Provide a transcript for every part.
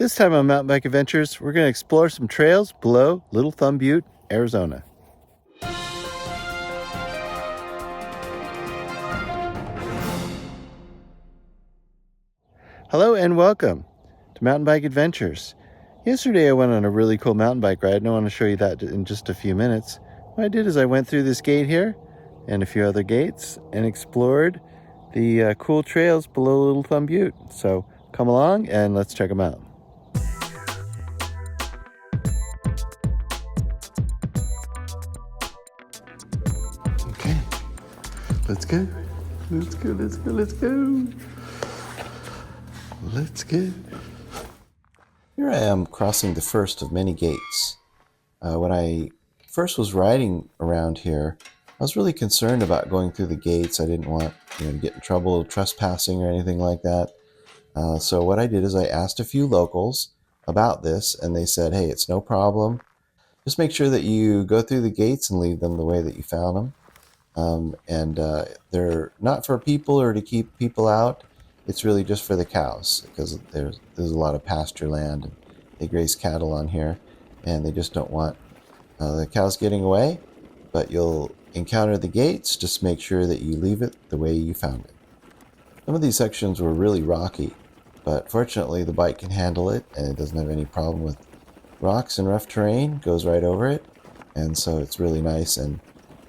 This time on Mountain Bike Adventures, we're going to explore some trails below Little Thumb Butte, Arizona. Hello and welcome to Mountain Bike Adventures. Yesterday I went on a really cool mountain bike ride, and I want to show you that in just a few minutes. What I did is I went through this gate here and a few other gates and explored the cool trails below Little Thumb Butte. So come along and let's check them out. Okay, let's go. Let's go. Here I am crossing the first of many gates. When I first was riding around here, I was really concerned about going through the gates. I didn't want to get in trouble trespassing or anything like that. So what I did is I asked a few locals about this, and they said, hey, it's no problem. Just make sure that you go through the gates and leave them the way that you found them. They're not for people or to keep people out. It's really just for the cows, because there's a lot of pasture land, and they graze cattle on here, and they just don't want the cows getting away. But you'll encounter the gates. Just make sure that you leave it the way you found it. Some of these sections were really rocky, but fortunately the bike can handle it, and it doesn't have any problem with rocks and rough terrain. Goes right over it, and so it's really nice. And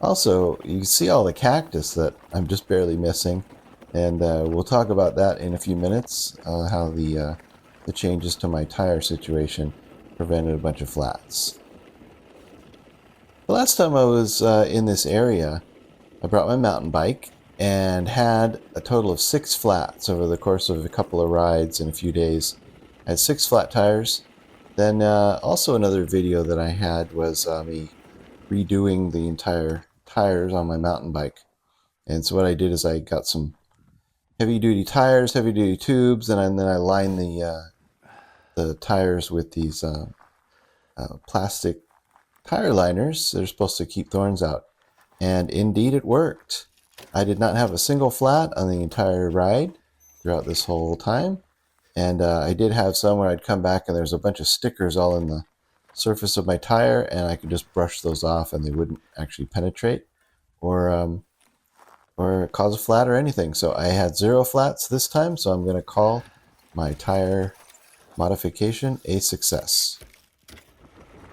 also, you can see all the cactus that I'm just barely missing, and we'll talk about that in a few minutes, how the changes to my tire situation prevented a bunch of flats. The last time I was in this area, I brought my mountain bike and had a total of 6 flats over the course of a couple of rides in a few days. I had 6 flat tires. Then also another video that I had was me redoing the entire tires on my mountain bike. And so what I did is I got some heavy-duty tires, heavy-duty tubes, and then I lined the tires with these plastic tire liners that are supposed to keep thorns out. And indeed it worked. I did not have a single flat on the entire ride throughout this whole time. And I did have some where I'd come back and there's a bunch of stickers all in the surface of my tire, and I could just brush those off and they wouldn't actually penetrate or cause a flat or anything. So I had 0 flats this time, so I'm going to call my tire modification a success.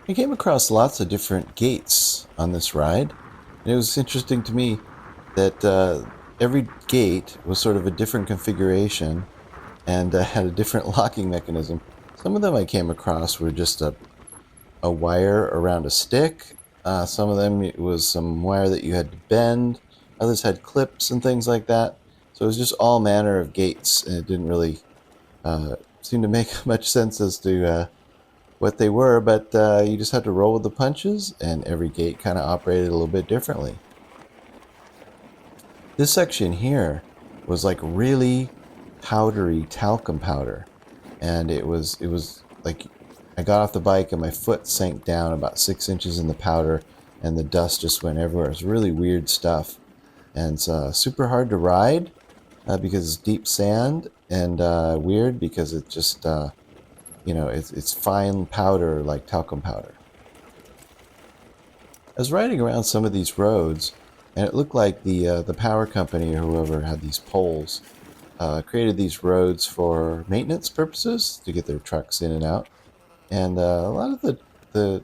I came across lots of different gates on this ride, and it was interesting to me that every gate was sort of a different configuration and had a different locking mechanism. Some of them I came across were just a wire around a stick. Some of them it was some wire that you had to bend. Others had clips and things like that. So it was just all manner of gates, and it didn't really seem to make much sense as to what they were, but you just had to roll with the punches, and every gate kind of operated a little bit differently. This section here was like really powdery talcum powder, and it was like I got off the bike and my foot sank down about 6 inches in the powder, and the dust just went everywhere. It was really weird stuff, and it's super hard to ride because it's deep sand, and weird because it just it's fine powder like talcum powder. I was riding around some of these roads, and it looked like the power company or whoever had these poles created these roads for maintenance purposes to get their trucks in and out. And a lot of the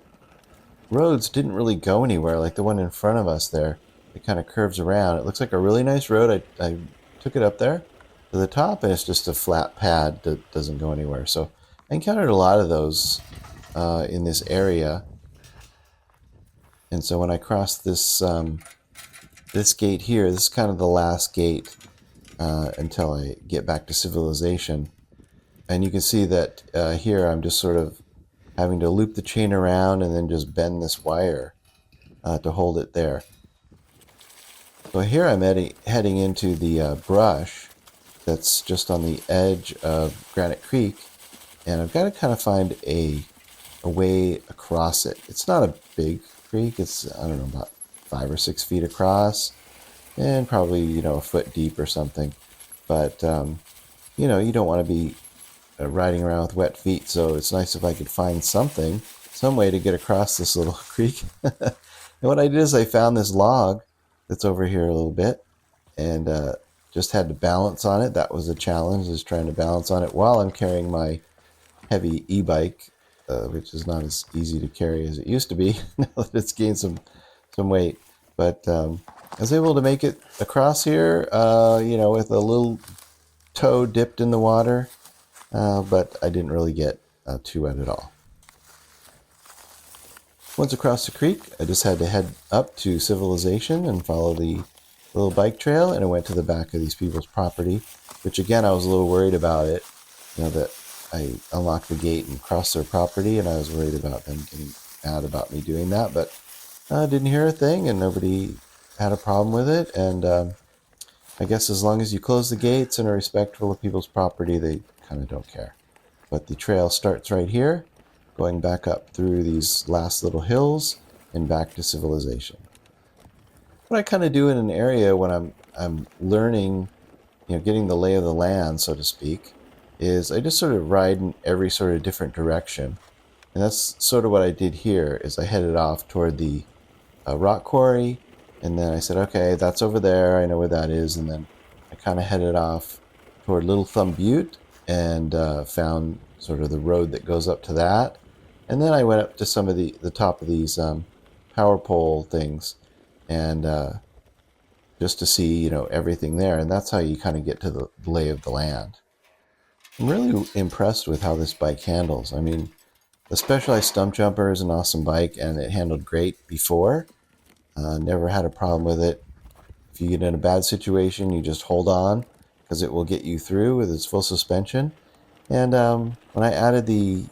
roads didn't really go anywhere, like the one in front of us there. It kind of curves around. It looks like a really nice road. I took it up there to the top, and it's just a flat pad that doesn't go anywhere. So I encountered a lot of those in this area. And so when I crossed this this gate here, this is kind of the last gate until I get back to civilization. And you can see that here I'm just sort of having to loop the chain around and then just bend this wire to hold it there. So here I'm heading into the brush that's just on the edge of Granite Creek, and I've got to kind of find a way across it. It's not a big creek. It's, I don't know, about 5 or 6 feet across, and probably, a foot deep or something. But, you don't want to be riding around with wet feet, so it's nice if I could find some way to get across this little creek. And what I did is I found this log that's over here a little bit, and just had to balance on it. That was a challenge, is trying to balance on it while I'm carrying my heavy e-bike, which is not as easy to carry as it used to be now that it's gained some weight. But I was able to make it across here, with a little toe dipped in the water, but I didn't really get too wet at all. Once across the creek, I just had to head up to civilization and follow the little bike trail, and I went to the back of these people's property, which again, I was a little worried about it, that I unlocked the gate and crossed their property, and I was worried about them getting mad about me doing that, but I didn't hear a thing, and nobody had a problem with it, and I guess as long as you close the gates and are respectful of people's property, they kind of don't care. But the trail starts right here, going back up through these last little hills and back to civilization. What I kind of do in an area when I'm learning, getting the lay of the land, so to speak, is I just sort of ride in every sort of different direction. And that's sort of what I did here, is I headed off toward the rock quarry, and then I said, okay, that's over there, I know where that is, and then I kind of headed off toward Little Thumb Butte and found sort of the road that goes up to that, and then I went up to some of the top of these power pole things, and just to see everything there, and that's how you kind of get to the lay of the land. I'm really impressed with how this bike handles. I mean, the Specialized Stump Jumper is an awesome bike, and it handled great before. Never had a problem with it. If you get in a bad situation, you just hold on, because it will get you through with its full suspension. And when I added the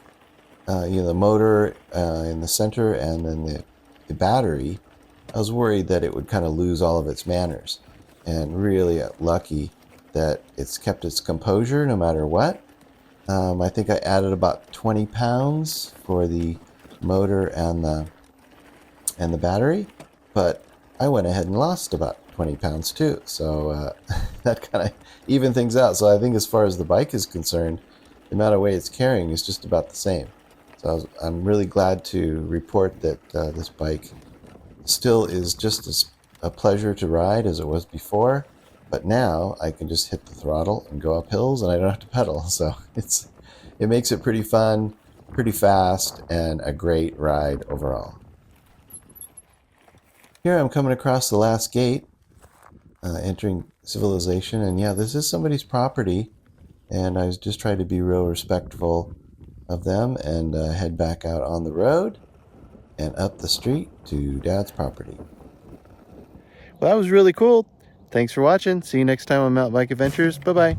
the motor in the center and then the battery, I was worried that it would kind of lose all of its manners. And really lucky that it's kept its composure no matter what. I think I added about 20 pounds for the motor and the battery, but I went ahead and lost about 20 pounds too. So that kind of evened things out. So I think as far as the bike is concerned, the amount of weight it's carrying is just about the same. So I'm really glad to report that this bike still is just as a pleasure to ride as it was before, but now I can just hit the throttle and go up hills, and I don't have to pedal. So it makes it pretty fun, pretty fast, and a great ride overall. Here I'm coming across the last gate, entering civilization, and yeah, this is somebody's property, and I was just trying to be real respectful of them and head back out on the road and up the street to Dad's property. Well, that was really cool. Thanks for watching. See you next time on Mountain Bike Adventures. Bye-bye.